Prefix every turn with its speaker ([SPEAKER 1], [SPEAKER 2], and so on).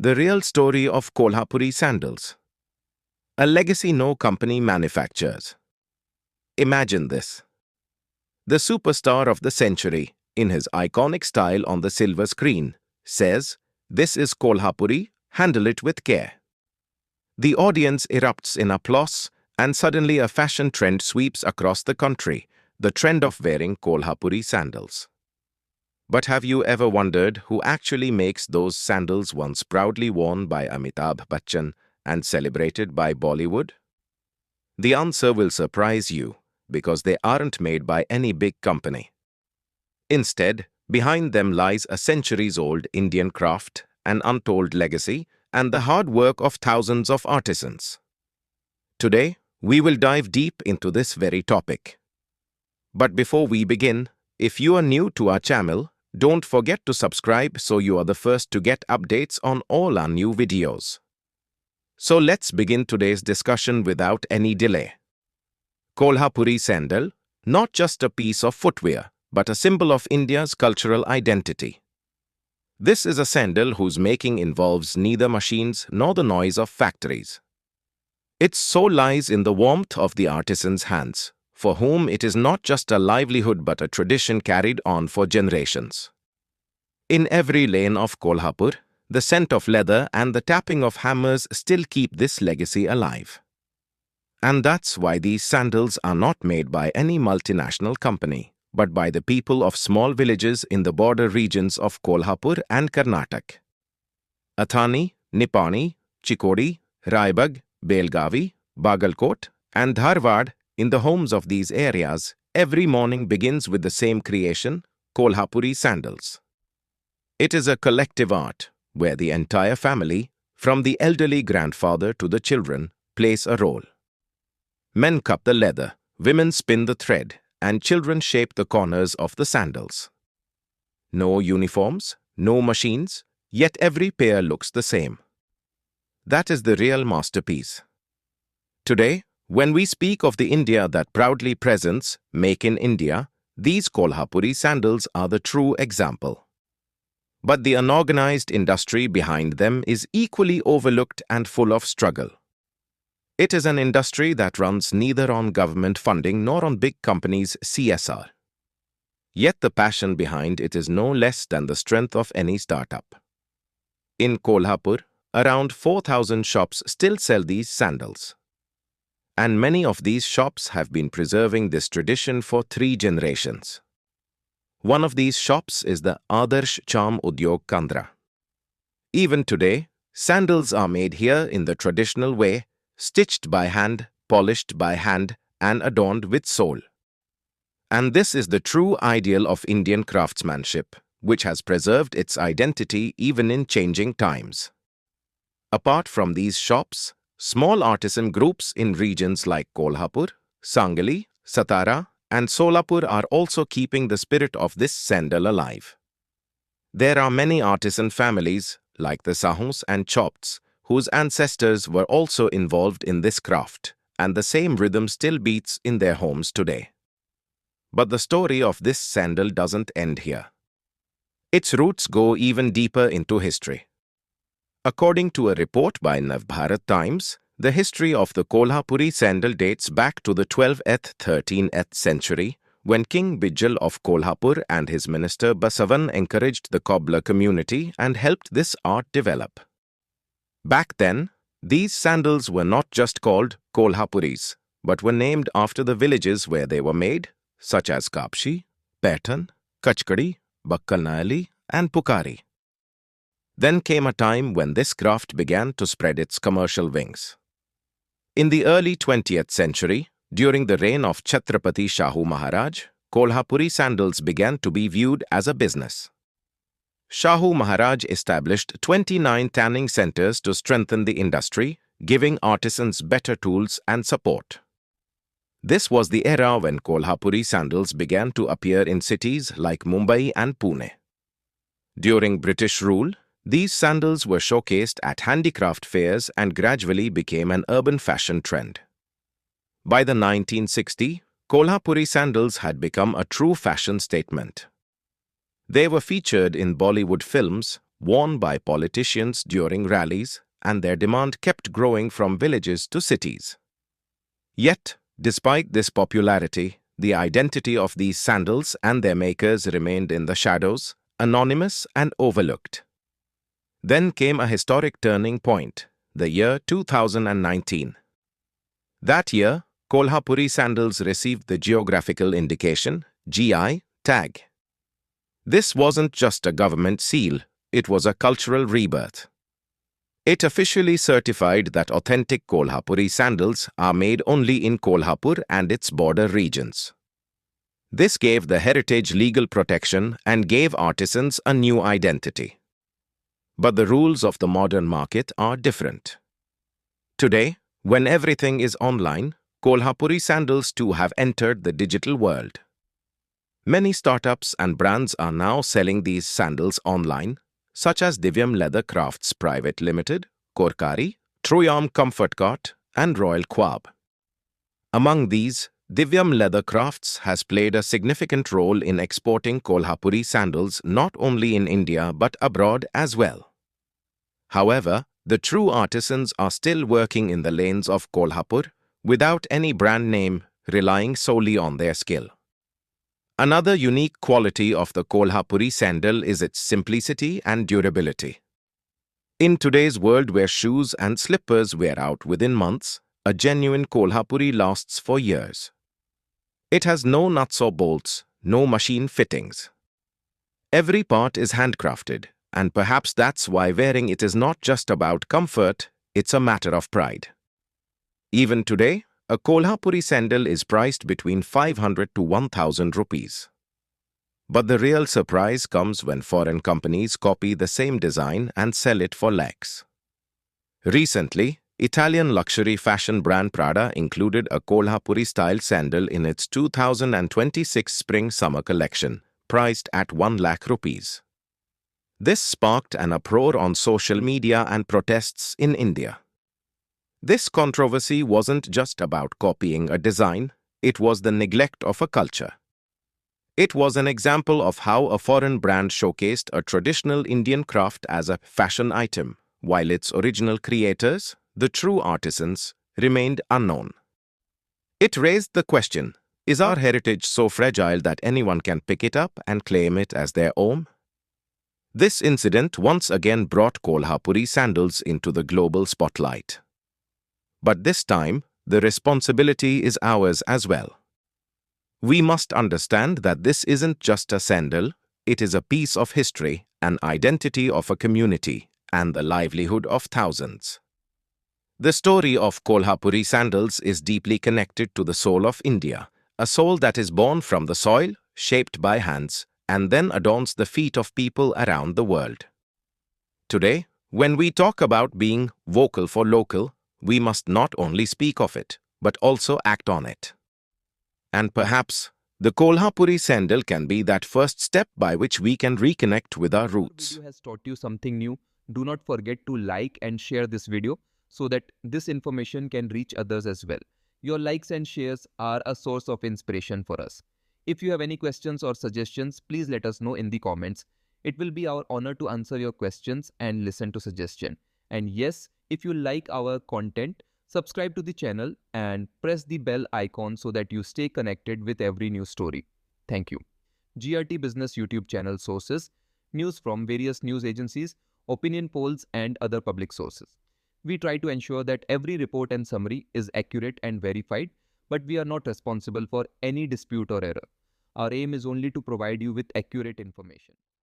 [SPEAKER 1] The real story of Kolhapuri Sandals. A legacy no company manufactures. Imagine this. The superstar of the century, in his iconic style on the silver screen, says, "This is Kolhapuri, handle it with care." The audience erupts in applause, and suddenly a fashion trend sweeps across the country, the trend of wearing Kolhapuri sandals. But have you ever wondered who actually makes those sandals once proudly worn by Amitabh Bachchan and celebrated by Bollywood? The answer will surprise you, because they aren't made by any big company. Instead, behind them lies a centuries-old Indian craft, an untold legacy, and the hard work of thousands of artisans. Today, we will dive deep into this very topic. But before we begin, if you are new to our channel, don't forget to subscribe so you are the first to get updates on all our new videos. So let's begin today's discussion without any delay. Kolhapuri Sandal, not just a piece of footwear, but a symbol of India's cultural identity. This is a sandal whose making involves neither machines nor the noise of factories. Its soul lies in the warmth of the artisan's hands, for whom it is not just a livelihood but a tradition carried on for generations. In every lane of Kolhapur, the scent of leather and the tapping of hammers still keep this legacy alive. And that's why these sandals are not made by any multinational company, but by the people of small villages in the border regions of Kolhapur and Karnataka. Athani, Nipani, Chikkodi, 𝐟𝐨𝐥𝐿𝐵𝐿𝐺𝐵, Bagalkot, and Dharwad, in the homes of these areas, every morning begins with the same creation, Kolhapuri sandals. It is a collective art, where the entire family, from the elderly grandfather to the children, plays a role. Men cut the leather, women spin the thread, and children shape the corners of the sandals. No uniforms, no machines, yet every pair looks the same. That is the real masterpiece. Today, when we speak of the India that proudly presents Make in India, these Kolhapuri sandals are the true example. But the unorganized industry behind them is equally overlooked and full of struggle. It is an industry that runs neither on government funding nor on big companies' CSR. Yet the passion behind it is no less than the strength of any startup. In Kolhapur, around 4,000 shops still sell these sandals. And many of these shops have been preserving this tradition for 3 generations. One of these shops is the 𝐼𝐨𝐥𝐿𝐵. Even today, sandals are made here in the traditional way, stitched by hand, polished by hand, and adorned with soul. And this is the true ideal of Indian craftsmanship, which has preserved its identity even in changing times. Apart from these shops, small artisan groups in regions like Kolhapur, Sangli, Satara, and Solapur are also keeping the spirit of this sandal alive. There are many artisan families, like the Sahus and Chopts, whose ancestors were also involved in this craft, and the same rhythm still beats in their homes today. But the story of this sandal doesn't end here. Its roots go even deeper into history. According to a report by Navbharat Times, the history of the Kolhapuri sandal dates back to the 12th-13th century, when King Bijal of Kolhapur and his minister Basavan encouraged the cobbler community and helped this art develop. Back then, these sandals were not just called Kolhapuris, but were named after the villages where they were made, such as Kapshi, Paitan, Kachkadi, Bakkalnayali, and Pukari. Then came a time when this craft began to spread its commercial wings. In the early 20th century, during the reign of Chhatrapati Shahu Maharaj, Kolhapuri sandals began to be viewed as a business. Shahu Maharaj established 29 tanning centers to strengthen the industry, giving artisans better tools and support. This was the era when Kolhapuri sandals began to appear in cities like Mumbai and Pune. During British rule, these sandals were showcased at handicraft fairs and gradually became an urban fashion trend. By the 1960s, Kolhapuri sandals had become a true fashion statement. They were featured in Bollywood films, worn by politicians during rallies, and their demand kept growing from villages to cities. Yet, despite this popularity, the identity of these sandals and their makers remained in the shadows, anonymous and overlooked. Then came a historic turning point, the year 2019. That year, Kolhapuri sandals received the geographical indication GI tag. This wasn't just a government seal, it was a cultural rebirth. It officially certified that authentic Kolhapuri sandals are made only in Kolhapur and its border regions. This gave the heritage legal protection and gave artisans a new identity. But the rules of the modern market are different. Today, when everything is online, Kolhapuri sandals too have entered the digital world. Many startups and brands are now selling these sandals online, such as Divyam Leather Crafts Private Limited, Korkari, Troyam Comfort Cart, and Royal Quab. Among these, Divyam Leather Crafts has played a significant role in exporting Kolhapuri sandals not only in India but abroad as well. However, the true artisans are still working in the lanes of Kolhapur without any brand name, relying solely on their skill. Another unique quality of the Kolhapuri sandal is its simplicity and durability. In today's world where shoes and slippers wear out within months, a genuine Kolhapuri lasts for years. It has no nuts or bolts, no machine fittings. Every part is handcrafted, and perhaps that's why wearing it is not just about comfort, it's a matter of pride. Even today, a Kolhapuri sandal is priced between 500 to 1000 rupees. But the real surprise comes when foreign companies copy the same design and sell it for lakhs. Recently, Italian luxury fashion brand Prada included a Kolhapuri-style sandal in its 2026 Spring-Summer collection, priced at 1 lakh rupees. This sparked an uproar on social media and protests in India. This controversy wasn't just about copying a design, it was the neglect of a culture. It was an example of how a foreign brand showcased a traditional Indian craft as a fashion item, while its original creators, the true artisans, remained unknown. It raised the question, is our heritage so fragile that anyone can pick it up and claim it as their own? This incident once again brought Kolhapuri sandals into the global spotlight. But this time, the responsibility is ours as well. We must understand that this isn't just a sandal, it is a piece of history, an identity of a community, and the livelihood of thousands. The story of Kolhapuri sandals is deeply connected to the soul of India, a soul that is born from the soil, shaped by hands, and then adorns the feet of people around the world. Today, when we talk about being vocal for local, we must not only speak of it, but also act on it. And perhaps, the Kolhapuri sandal can be that first step by which we can reconnect with our roots.
[SPEAKER 2] If this video has taught you something new, do not forget to like and share this video so that this information can reach others as well. Your likes and shares are a source of inspiration for us. If you have any questions or suggestions, please let us know in the comments. It will be our honor to answer your questions and listen to suggestions. And yes, if you like our content, subscribe to the channel and press the bell icon so that you stay connected with every new story. Thank you. GRT Business YouTube channel sources, news from various news agencies, opinion polls and other public sources. We try to ensure that every report and summary is accurate and verified, but we are not responsible for any dispute or error. Our aim is only to provide you with accurate information.